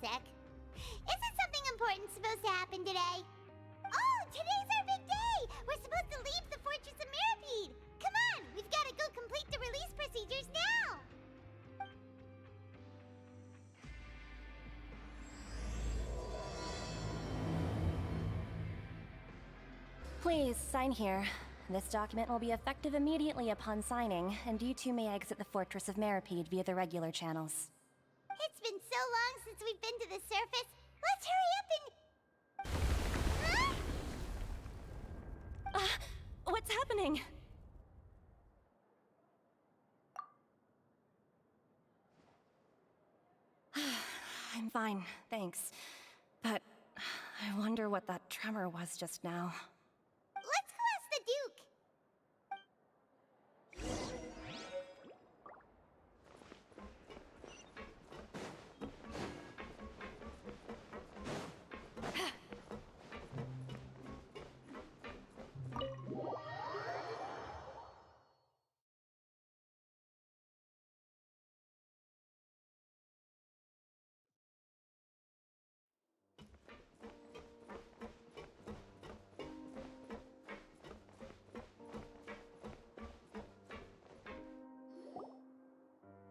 sec. Isn't something important supposed to happen today? Oh, today's our big day! We're supposed to leave the Fortress of Mirapede! Come on, we've got to go complete the release procedures now! Please, sign here. This document will be effective immediately upon signing, and you two may exit the Fortress of Mirapede via the regular channels. It's been so long since we've been to the surface. Let's hurry up and... Huh? What's happening? I'm fine, thanks. But I wonder what that tremor was just now. Let's go ask the Duke.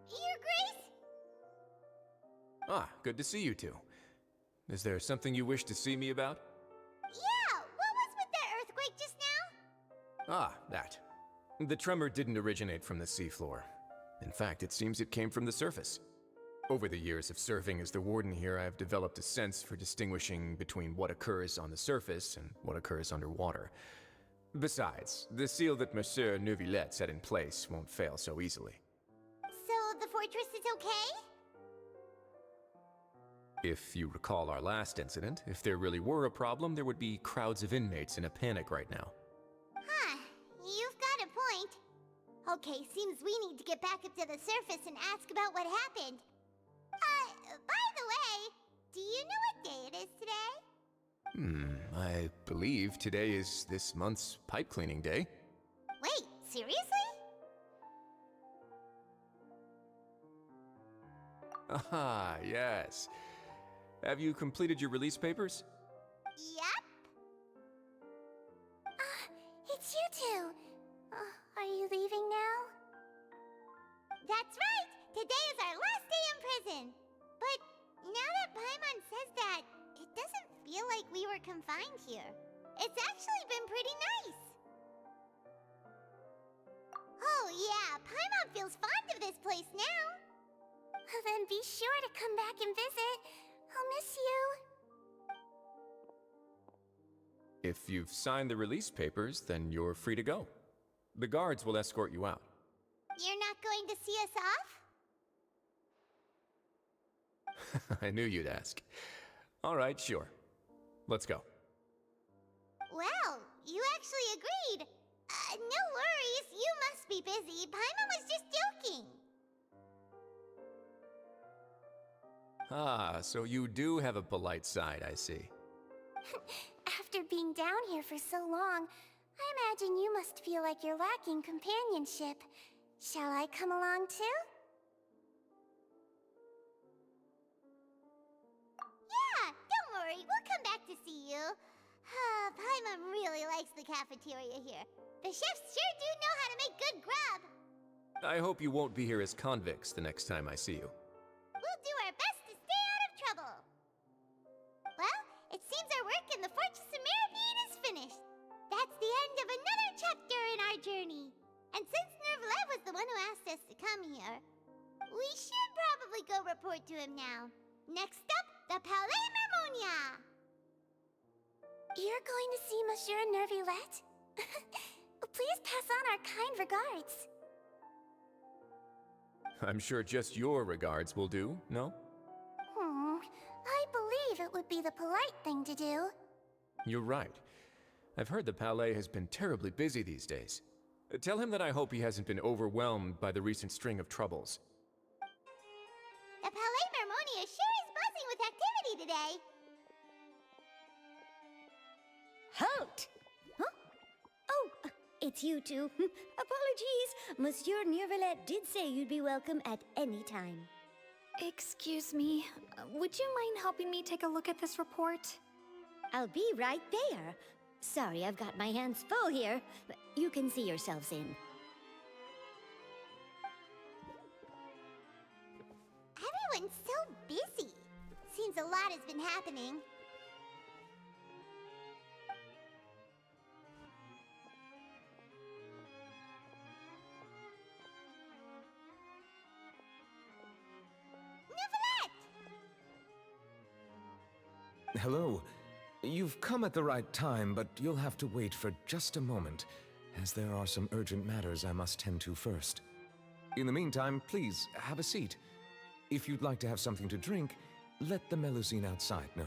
Your Grace? Ah, good to see you two. Is there something you wish to see me about? Yeah, what was with that earthquake just now? Ah, that. The tremor didn't originate from the seafloor. In fact, it seems it came from the surface. Over the years of serving as the warden here, I've developed a sense for distinguishing between what occurs on the surface and what occurs underwater. Besides, the seal that Monsieur Neuvillette set in place won't fail so easily. So the fortress is okay? If you recall our last incident, if there really were a problem, there would be crowds of inmates in a panic right now. Huh, you've got a point. Okay, seems we need to get back up to the surface and ask about what happened. By the way, do you know what day it is today? I believe today is this month's pipe cleaning day. Wait, seriously? Aha, yes. Have you completed your release papers? Yep. It's you two. Are you leaving now? That's right! Today is our last day in prison! But now that Paimon says that, it doesn't feel like we were confined here. It's actually been pretty nice! Oh yeah, Paimon feels fond of this place now! Then be sure to come back and visit. I'll miss you. If you've signed the release papers, then you're free to go. The guards will escort you out. You're not going to see us off? I knew you'd ask. All right, sure. Let's go. Well, you actually agreed. No worries, you must be busy. Paimon was just joking. Ah, so you do have a polite side, I see. After being down here for so long, I imagine you must feel like you're lacking companionship. Shall I come along too? Yeah, don't worry, we'll come back to see you. Paimon really likes the cafeteria here. The chefs sure do know how to make good grub. I hope you won't be here as convicts the next time I see you. We'll do our best to stay out of trouble. Well, it seems our work in the Fortress of Mirapede is finished. That's the end of another chapter in our journey. And since Neuvillette was the one who asked us to come here, we should probably go report to him now. Next up, the Palais Mermonia. You're going to see Monsieur Neuvillette? Please pass on our kind regards. I'm sure just your regards will do, no? I believe it would be the polite thing to do. You're right. I've heard the Palais has been terribly busy these days. Tell him that I hope he hasn't been overwhelmed by the recent string of troubles. The Palais Mermonia sure is buzzing with activity today. Halt! Huh? Oh, it's you two. Apologies. Monsieur Neuvillette did say you'd be welcome at any time. Excuse me, would you mind helping me take a look at this report? I'll be right there. Sorry, I've got my hands full here. You can see yourselves in. Everyone's so busy. Seems a lot has been happening. Hello. You've come at the right time, but you'll have to wait for just a moment, as there are some urgent matters I must tend to first. In the meantime, please, have a seat. If you'd like to have something to drink, let the Melusine outside know.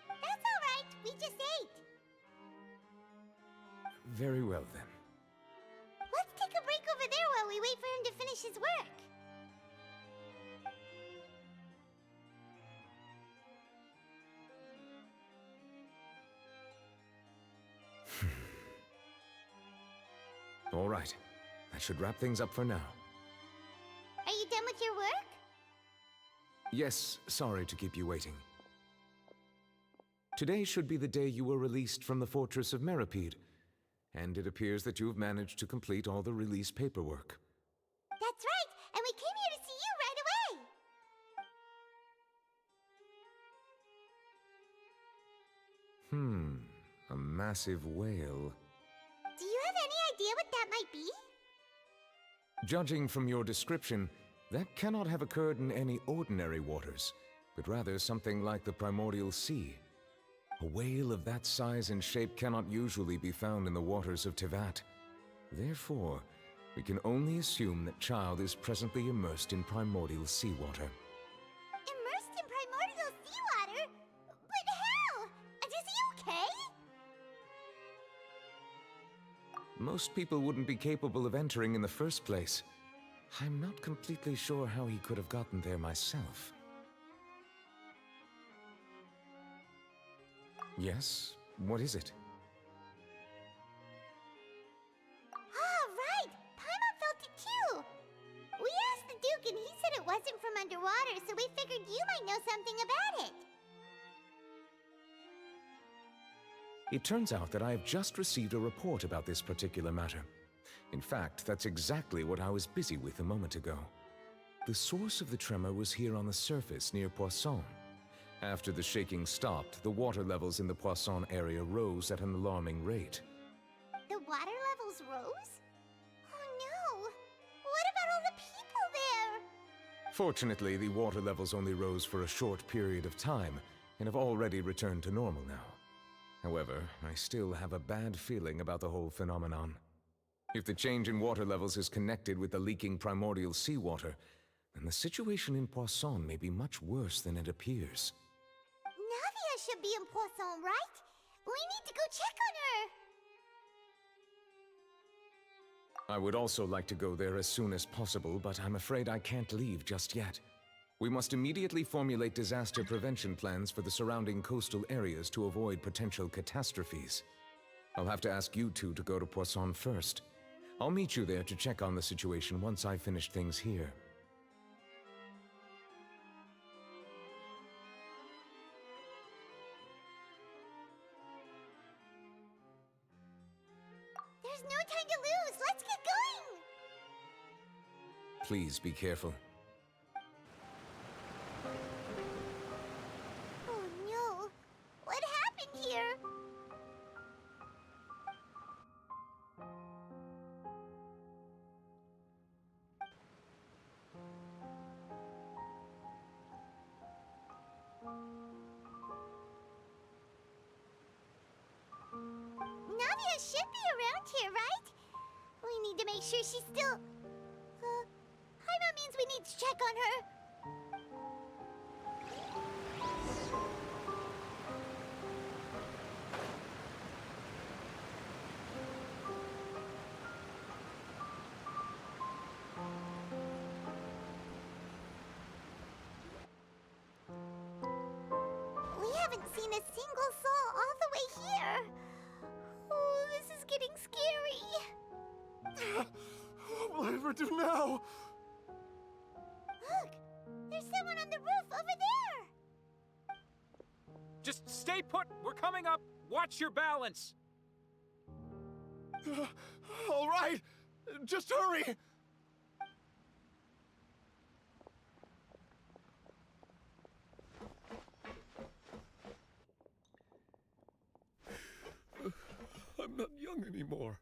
That's all right. We just ate. Very well, then. Let's take a break over there while we wait for him to finish his work. All right. That should wrap things up for now. Are you done with your work? Yes, sorry to keep you waiting. Today should be the day you were released from the Fortress of Meripede, and it appears that you've managed to complete all the release paperwork. That's right, and we came here to see you right away. A massive whale. Do you have any idea what that might be? Judging from your description, that cannot have occurred in any ordinary waters, but rather something like the primordial sea. A whale of that size and shape cannot usually be found in the waters of Tevat. Therefore, we can only assume that Child is presently immersed in primordial seawater. Immersed in primordial seawater? But how? Is he okay? Most people wouldn't be capable of entering in the first place. I'm not completely sure how he could have gotten there myself. Yes? What is it? Ah, right! Paimon felt it too! We asked the Duke and he said it wasn't from underwater, so we figured you might know something about it. It turns out that I have just received a report about this particular matter. In fact, that's exactly what I was busy with a moment ago. The source of the tremor was here on the surface near Poisson. After the shaking stopped, the water levels in the Poisson area rose at an alarming rate. The water levels rose? Oh no! What about all the people there? Fortunately, the water levels only rose for a short period of time and have already returned to normal now. However, I still have a bad feeling about the whole phenomenon. If the change in water levels is connected with the leaking primordial seawater, then the situation in Poisson may be much worse than it appears. Navia should be in Poisson, right? We need to go check on her! I would also like to go there as soon as possible, but I'm afraid I can't leave just yet. We must immediately formulate disaster prevention plans for the surrounding coastal areas to avoid potential catastrophes. I'll have to ask you two to go to Poisson first. I'll meet you there to check on the situation once I've finished things here. There's no time to lose! Let's get going! Please be careful. Oh no! What happened here? Navia should be around here, right? We need to make sure she's still... Paimon means we need to check on her. We haven't seen a single soul all the way here. Oh, this is getting scary. What will I ever do now? Look, there's someone on the roof over there! Just stay put! We're coming up! Watch your balance! All right, just hurry! I'm not young anymore.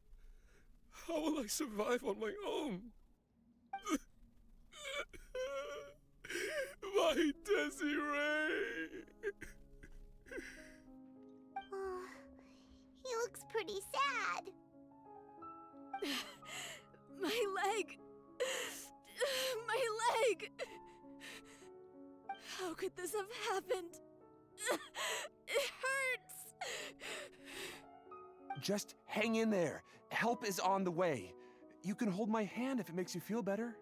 How will I survive on my own? My Desiree! Oh, he looks pretty sad. My leg! My leg! How could this have happened? It hurts! Just hang in there. Help is on the way. You can hold my hand if it makes you feel better.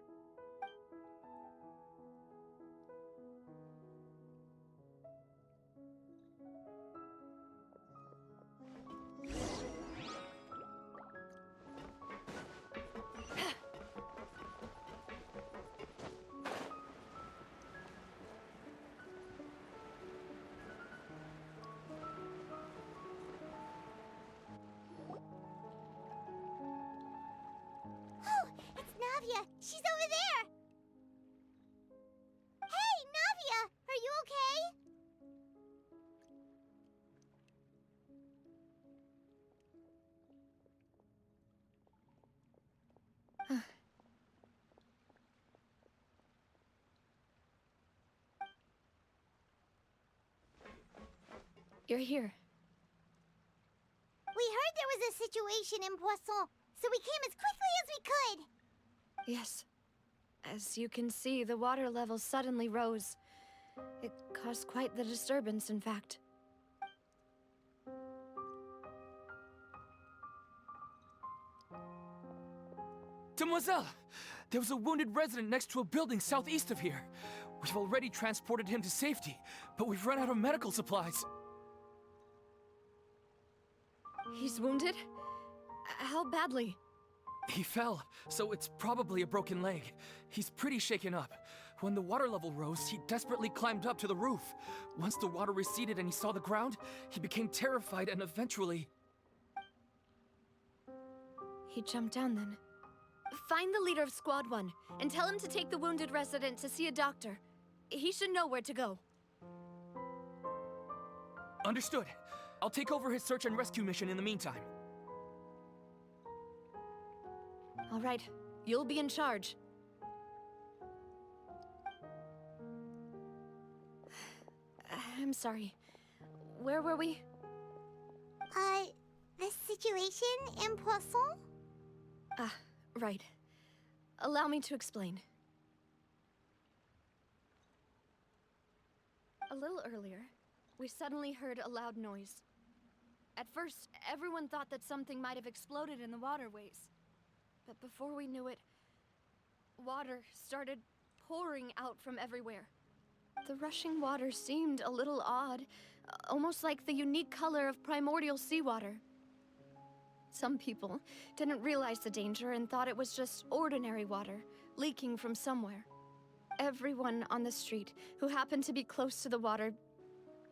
Oh, it's Navia. She's over there. Hey, Navia, are you okay? You're here. We heard there was a situation in Poisson, so we came as quickly as we could. Yes. As you can see, the water level suddenly rose. It caused quite the disturbance, in fact. Demoiselle! There was a wounded resident next to a building southeast of here. We've already transported him to safety, but we've run out of medical supplies. He's wounded? How badly? He fell, so it's probably a broken leg. He's pretty shaken up. When the water level rose, he desperately climbed up to the roof. Once the water receded and he saw the ground, he became terrified and eventually... He jumped down then. Find the leader of Squad 1 and tell him to take the wounded resident to see a doctor. He should know where to go. Understood. I'll take over his search and rescue mission in the meantime. All right, you'll be in charge. I'm sorry. Where were we? The situation in Poisson? Ah, right. Allow me to explain. A little earlier, we suddenly heard a loud noise. At first, everyone thought that something might have exploded in the waterways. But before we knew it, water started pouring out from everywhere. The rushing water seemed a little odd, almost like the unique color of primordial seawater. Some people didn't realize the danger and thought it was just ordinary water leaking from somewhere. Everyone on the street who happened to be close to the water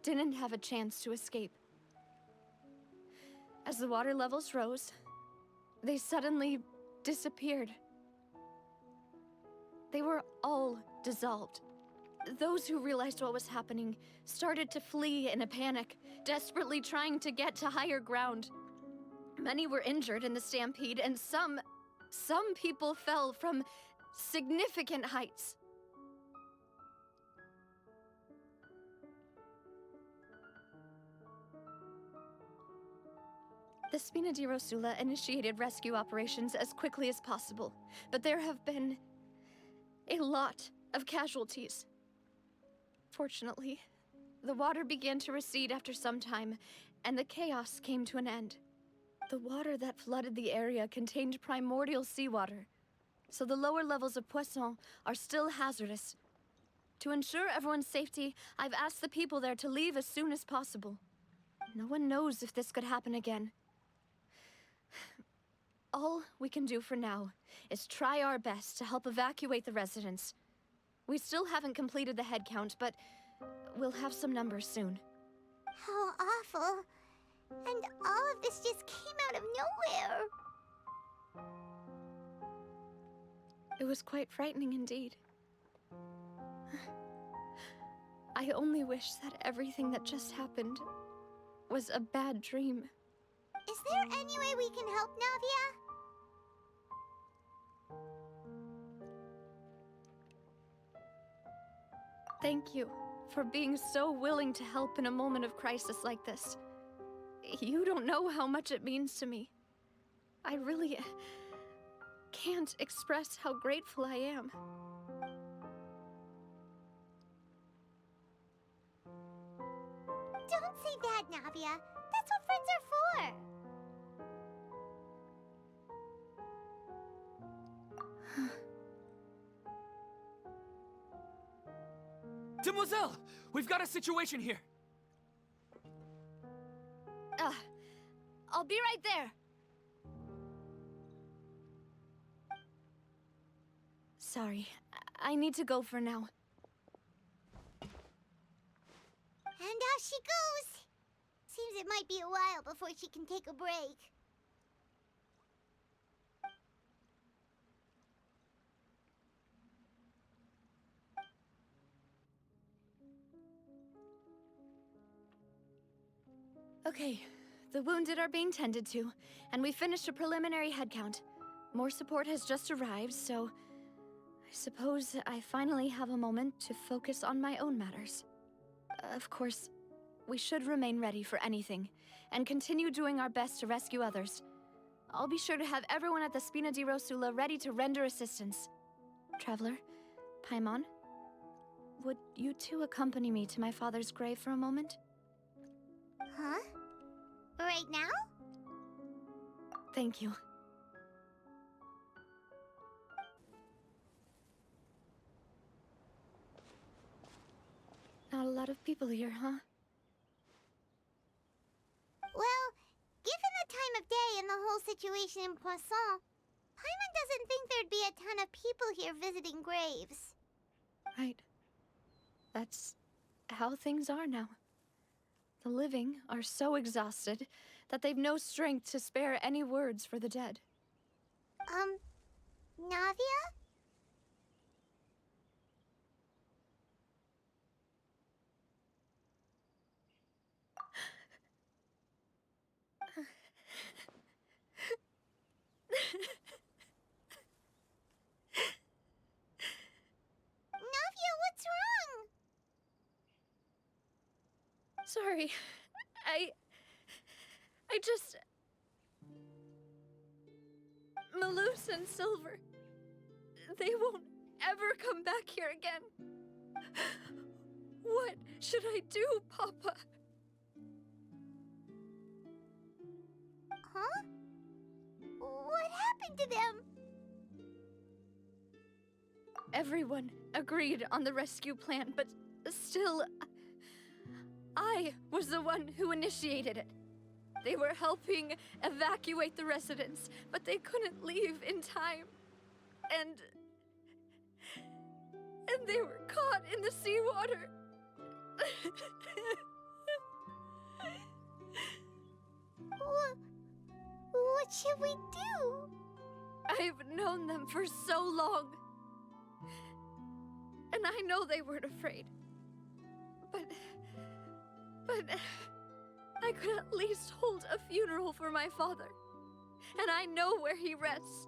didn't have a chance to escape. As the water levels rose, they suddenly disappeared. They were all dissolved. Those who realized what was happening started to flee in a panic, desperately trying to get to higher ground. Many were injured in the stampede, and some people fell from significant heights. The Spina di Rosula initiated rescue operations as quickly as possible, but there have been a lot of casualties. Fortunately, the water began to recede after some time, and the chaos came to an end. The water that flooded the area contained primordial seawater, so the lower levels of Poisson are still hazardous. To ensure everyone's safety, I've asked the people there to leave as soon as possible. No one knows if this could happen again. All we can do for now is try our best to help evacuate the residents. We still haven't completed the head count, but we'll have some numbers soon. How awful. And all of this just came out of nowhere. It was quite frightening indeed. I only wish that everything that just happened was a bad dream. Is there any way we can help, Navia? Thank you for being so willing to help in a moment of crisis like this. You don't know how much it means to me. I really can't express how grateful I am. Don't say that, Navia. That's what friends are for. Demoiselle! We've got a situation here! I'll be right there. Sorry, I need to go for now. And out she goes. Seems it might be a while before she can take a break. Okay, the wounded are being tended to, and we finished a preliminary head count. More support has just arrived, so I suppose I finally have a moment to focus on my own matters. Of course, we should remain ready for anything, and continue doing our best to rescue others. I'll be sure to have everyone at the Spina di Rosula ready to render assistance. Traveler, Paimon, would you two accompany me to my father's grave for a moment? Huh? Right now? Thank you. Not a lot of people here, huh? Well, given the time of day and the whole situation in Poisson, Paimon doesn't think there'd be a ton of people here visiting graves. Right. That's how things are now. The living are so exhausted that they've no strength to spare any words for the dead. Navia? Navia, what's wrong? Sorry. I just... Malus and Silver... They won't ever come back here again. What should I do, Papa? Huh? What happened to them? Everyone agreed on the rescue plan, but still... I was the one who initiated it. They were helping evacuate the residents, but they couldn't leave in time. And they were caught in the seawater. What should we do? I've known them for so long. And I know they weren't afraid. But I could at least hold a funeral for my father. And I know where he rests.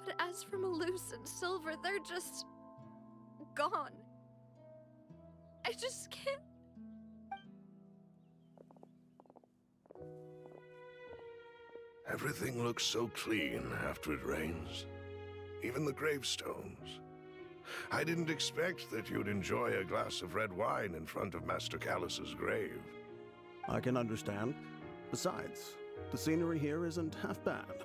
But as for Malus and Silver, they're just... gone. I just can't... Everything looks so clean after it rains. Even the gravestones. I didn't expect that you'd enjoy a glass of red wine in front of Master Callus's grave. I can understand. Besides, the scenery here isn't half bad.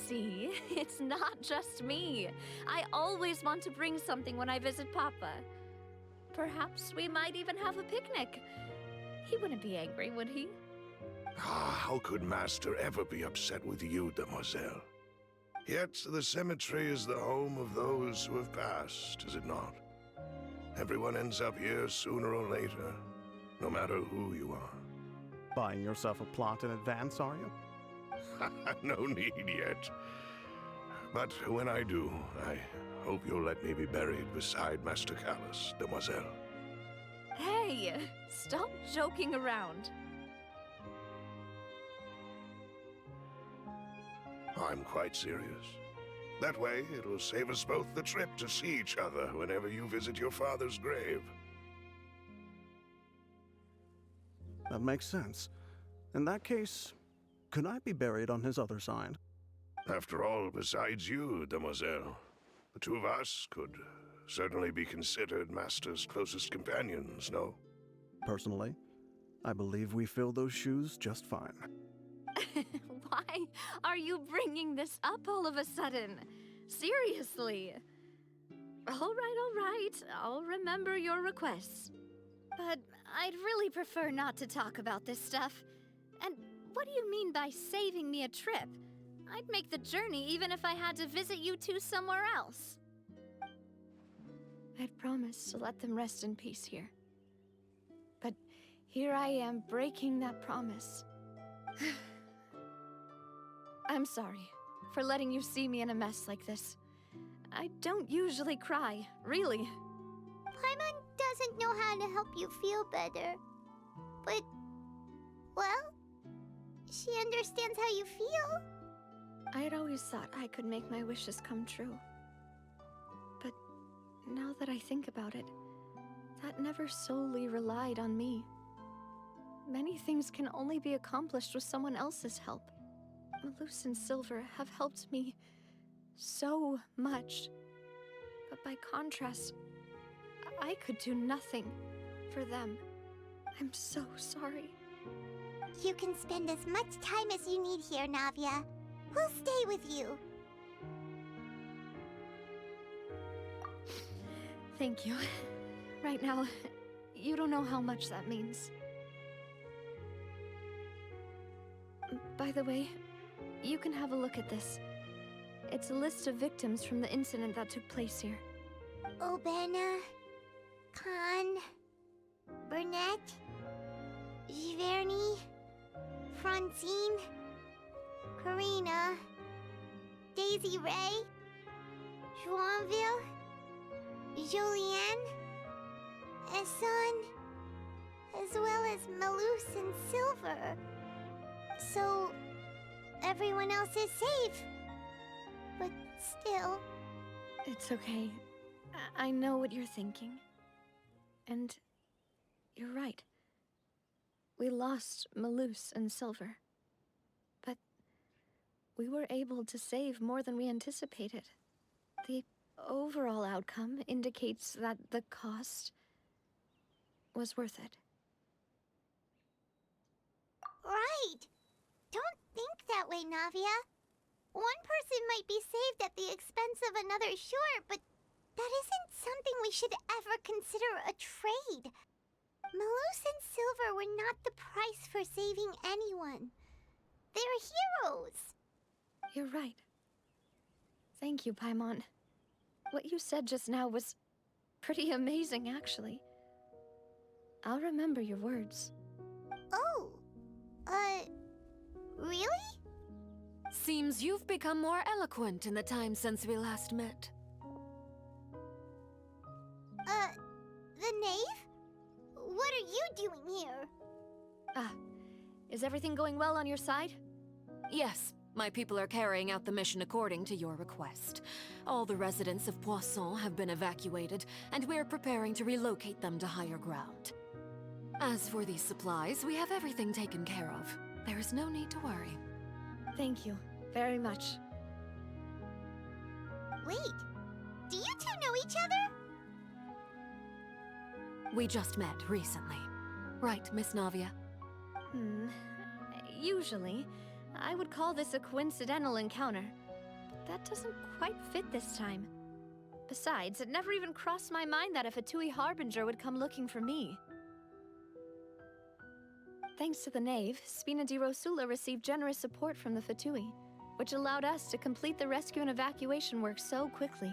See, it's not just me. I always want to bring something when I visit Papa. Perhaps we might even have a picnic. He wouldn't be angry, would he? Ah, how could Master ever be upset with you, Demoiselle? Yet the cemetery is the home of those who have passed, is it not? Everyone ends up here sooner or later, no matter who you are. Buying yourself a plot in advance, are you? No need yet. But when I do, I hope you'll let me be buried beside Master Callus, demoiselle. Hey, stop joking around. I'm quite serious. That way, it'll save us both the trip to see each other whenever you visit your father's grave. That makes sense. In that case, could I be buried on his other side? After all, besides you, demoiselle, the two of us could certainly be considered Master's closest companions, no? Personally, I believe we fill those shoes just fine. Why are you bringing this up all of a sudden? Seriously. All right. I'll remember your requests. But I'd really prefer not to talk about this stuff. And what do you mean by saving me a trip? I'd make the journey even if I had to visit you two somewhere else. I'd promised to let them rest in peace here. But here I am breaking that promise. I'm sorry for letting you see me in a mess like this. I don't usually cry, really. Paimon doesn't know how to help you feel better. But, well, she understands how you feel. I had always thought I could make my wishes come true. But now that I think about it, that never solely relied on me. Many things can only be accomplished with someone else's help. Malus and Silver have helped me so much. But by contrast, I could do nothing for them. I'm so sorry. You can spend as much time as you need here, Navia. We'll stay with you. Thank you. Right now, you don't know how much that means. By the way, you can have a look at this. It's a list of victims from the incident that took place here. Obena, Khan, Burnett, Giverny, Francine, Karina, Daisy Ray, Joinville, Julianne, Esson, as well as Malus and Silver. So, everyone else is safe. But still... It's okay. I know what you're thinking. And you're right. We lost Malus and Silver. But we were able to save more than we anticipated. The overall outcome indicates that the cost was worth it. Right! Don't think that way, Navia. One person might be saved at the expense of another, sure, but that isn't something we should ever consider a trade. Malus and Silver were not the price for saving anyone. They're heroes. You're right. Thank you, Paimon. What you said just now was pretty amazing, actually. I'll remember your words. Oh, really? Seems you've become more eloquent in the time since we last met. The knave? What are you doing here? Is everything going well on your side? Yes, my people are carrying out the mission according to your request. All the residents of Poisson have been evacuated, and we're preparing to relocate them to higher ground. As for these supplies, we have everything taken care of. There is no need to worry. Thank you very much. Wait, do you two know each other? We just met recently. Right, Miss Navia? Usually, I would call this a coincidental encounter. But that doesn't quite fit this time. Besides, it never even crossed my mind that a Fatui Harbinger would come looking for me. Thanks to the Knave, Spina di Rosula received generous support from the Fatui, which allowed us to complete the rescue and evacuation work so quickly.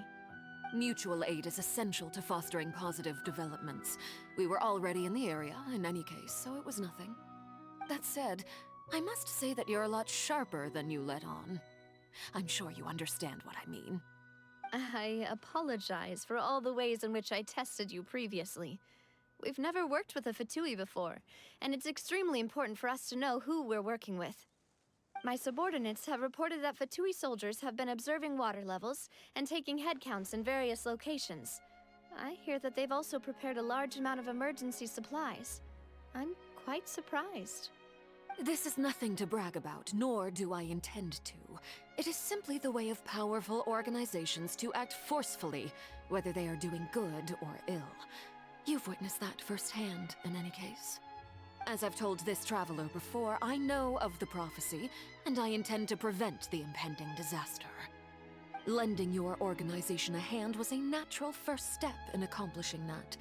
Mutual aid is essential to fostering positive developments. We were already in the area, in any case, so it was nothing. That said, I must say that you're a lot sharper than you let on. I'm sure you understand what I mean. I apologize for all the ways in which I tested you previously. We've never worked with a Fatui before, and it's extremely important for us to know who we're working with. My subordinates have reported that Fatui soldiers have been observing water levels and taking head counts in various locations. I hear that they've also prepared a large amount of emergency supplies. I'm quite surprised. This is nothing to brag about, nor do I intend to. It is simply the way of powerful organizations to act forcefully, whether they are doing good or ill. You've witnessed that firsthand, in any case. As I've told this traveler before, I know of the prophecy, and I intend to prevent the impending disaster. Lending your organization a hand was a natural first step in accomplishing that.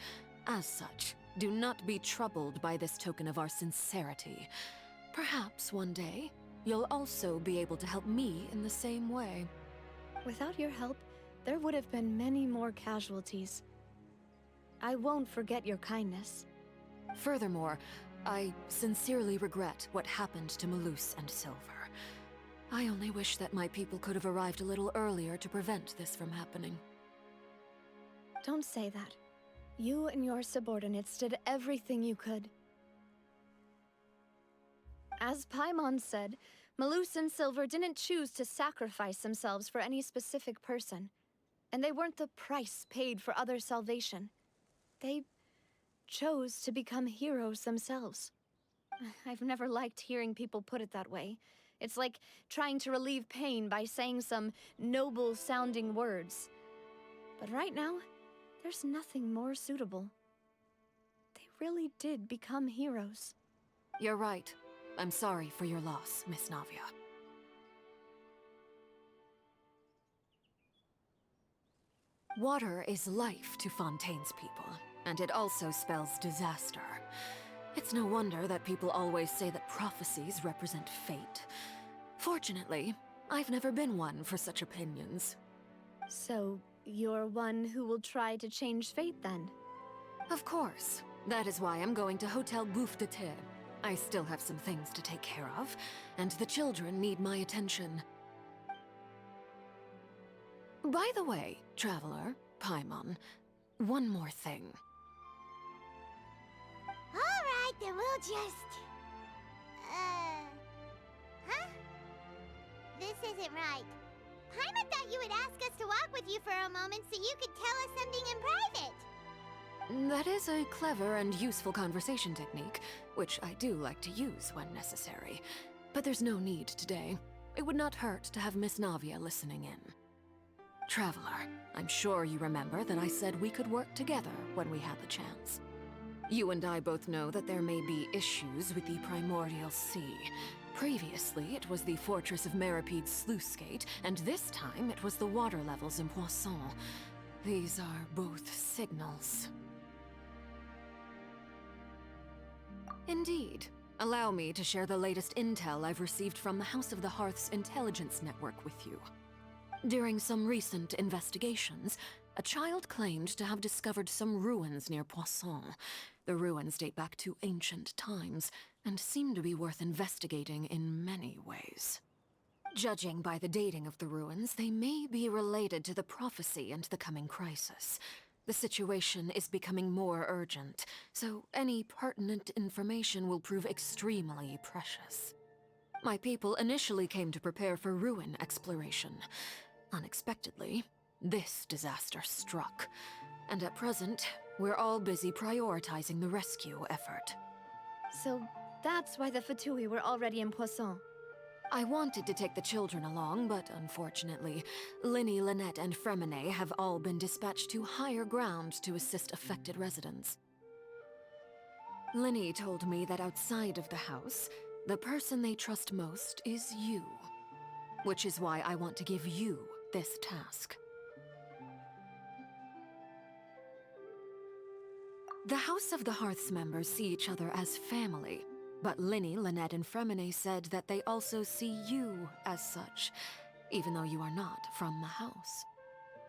As such, do not be troubled by this token of our sincerity. Perhaps one day, you'll also be able to help me in the same way. Without your help, there would have been many more casualties. I won't forget your kindness. Furthermore, I sincerely regret what happened to Malus and Silver. I only wish that my people could have arrived a little earlier to prevent this from happening. Don't say that. You and your subordinates did everything you could. As Paimon said, Malus and Silver didn't choose to sacrifice themselves for any specific person. And they weren't the price paid for other salvation. They chose to become heroes themselves. I've never liked hearing people put it that way. It's like trying to relieve pain by saying some noble-sounding words. But right now, there's nothing more suitable. They really did become heroes. You're right. I'm sorry for your loss, Miss Navia. Water is life to Fontaine's people, and it also spells disaster. It's no wonder that people always say that prophecies represent fate. Fortunately, I've never been one for such opinions. So, you're one who will try to change fate, then? Of course. That is why I'm going to Hotel Bouffe de Terre. I still have some things to take care of, and the children need my attention. By the way, Traveler, Paimon, one more thing. Alright, then we'll just... Huh? This isn't right. Paimon thought you would ask us to walk with you for a moment so you could tell us something in private. That is a clever and useful conversation technique, which I do like to use when necessary. But there's no need today. It would not hurt to have Miss Navia listening in. Traveler, I'm sure you remember that I said we could work together when we had the chance. You and I both know that there may be issues with the Primordial Sea. Previously, it was the Fortress of Meripede's sluice gate, and this time it was the water levels in Poisson. These are both signals. Indeed. Allow me to share the latest intel I've received from the House of the Hearth's intelligence network with you. During some recent investigations, a child claimed to have discovered some ruins near Poisson. The ruins date back to ancient times, and seem to be worth investigating in many ways. Judging by the dating of the ruins, they may be related to the prophecy and the coming crisis. The situation is becoming more urgent, so any pertinent information will prove extremely precious. My people initially came to prepare for ruin exploration. Unexpectedly, this disaster struck, and at present, we're all busy prioritizing the rescue effort. So that's why the Fatui were already in Poisson. I wanted to take the children along, but unfortunately, Linny, Lynette, and Fremine have all been dispatched to higher ground to assist affected residents. Linny told me that outside of the house, the person they trust most is you. Which is why I want to give you this task. The House of the Hearth's members see each other as family. But Linny, Lynette, and Fremine said that they also see you as such, even though you are not from the house.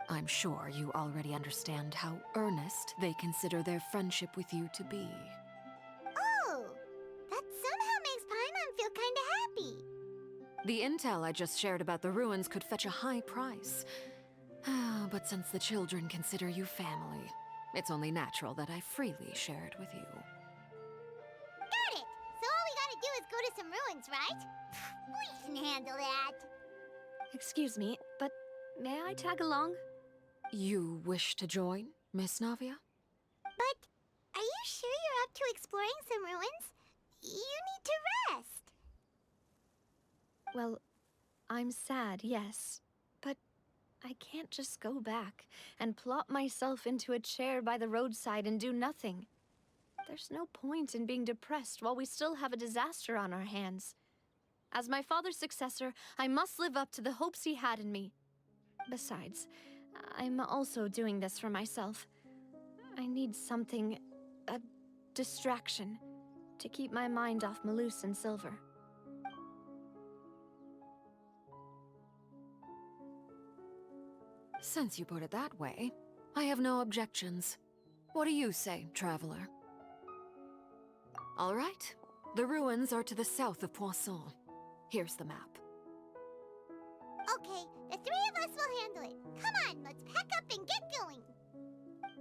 I'm sure you already understand how earnest they consider their friendship with you to be. Oh, that somehow makes Paimon feel kinda happy. The intel I just shared about the ruins could fetch a high price. But since the children consider you family, it's only natural that I freely share it with you. Got it! So all we gotta do is go to some ruins, right? We can handle that. Excuse me, but may I tag along? You wish to join, Miss Navia? But are you sure you're up to exploring some ruins? You need to rest. Well, I'm sad, yes. But I can't just go back and plop myself into a chair by the roadside and do nothing. There's no point in being depressed while we still have a disaster on our hands. As my father's successor, I must live up to the hopes he had in me. Besides, I'm also doing this for myself. I need something, a distraction, to keep my mind off Malus and Silver. Since you put it that way, I have no objections. What do you say, traveler? All right. The ruins are to the south of Poisson. Here's the map.